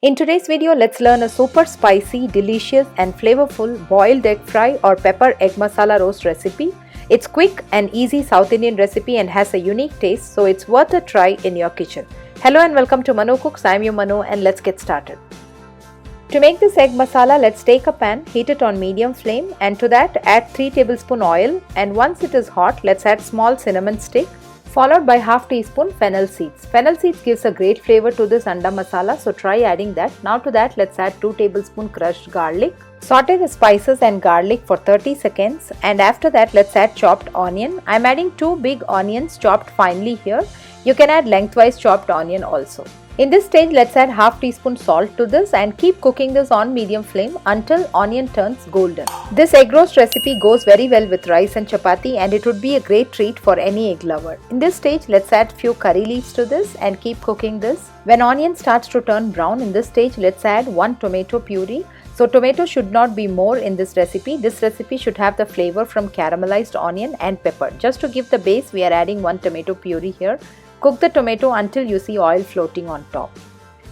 In today's video, let's learn a super spicy, delicious and flavorful boiled egg fry or pepper egg masala roast recipe. It's quick and easy South Indian recipe and has a unique taste, so it's worth a try in your kitchen. Hello and welcome to Manu Cooks. I'm your Manu and let's get started. To make this egg masala, let's take a pan, heat it on medium flame, and to that add 3 tablespoon oil, and once it is hot, let's add small cinnamon stick followed by half teaspoon fennel seeds. Fennel seeds gives a great flavor to this anda masala, so try adding that. Now to that let's add 2 tablespoon crushed garlic. Saute the spices and garlic for 30 seconds, and after that let's add chopped onion. I'm adding 2 big onions chopped finely here. You can add lengthwise chopped onion also. In this stage, let's add half teaspoon salt to this and keep cooking this on medium flame until onion turns golden. This egg roast recipe goes very well with rice and chapathi, and it would be a great treat for any egg lover. In this stage, let's add few curry leaves to this and keep cooking this. When onion starts to turn brown, in this stage, let's add 1 tomato puree. So tomato should not be more in this recipe. This recipe should have the flavor from caramelized onion and pepper. Just to give the base, we are adding 1 tomato puree here. Cook the tomato until you see oil floating on top.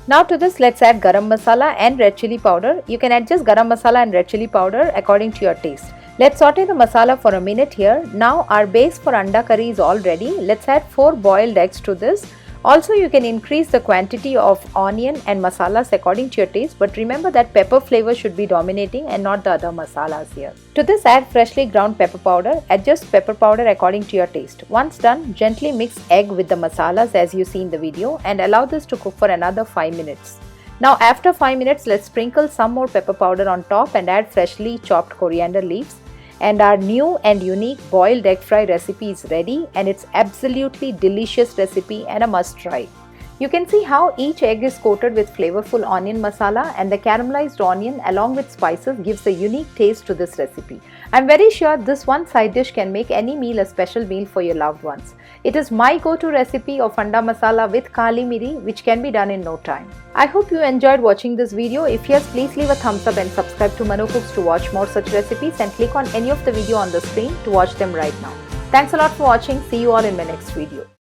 Now to this let's add garam masala and red chili powder. You can adjust garam masala and red chili powder according to your taste. Let's saute the masala for a minute here. Now our base for anda curry is all ready. Let's add 4 boiled eggs to this. Also, you can increase the quantity of onion and masalas according to your taste, but remember that pepper flavor should be dominating and not the other masalas here. To this add freshly ground pepper powder. Adjust pepper powder according to your taste. Once done, gently mix egg with the masalas as you see in the video and allow this to cook for another 5 minutes. Now after 5 minutes, let's sprinkle some more pepper powder on top and add freshly chopped coriander leaves. And our new and unique boiled egg fry recipe is ready, and it's absolutely delicious recipe and a must try. You can see how each egg is coated with flavorful onion masala, and the caramelized onion along with spices gives a unique taste to this recipe. I'm very sure this one side dish can make any meal a special meal for your loved ones. It is my go-to recipe of anda masala with kalimiri, which can be done in no time. I hope you enjoyed watching this video. If yes, please leave a thumbs up and subscribe to Manu Cooks to watch more such recipes, and click on any of the video on the screen to watch them right now. Thanks a lot for watching. See you all in my next video.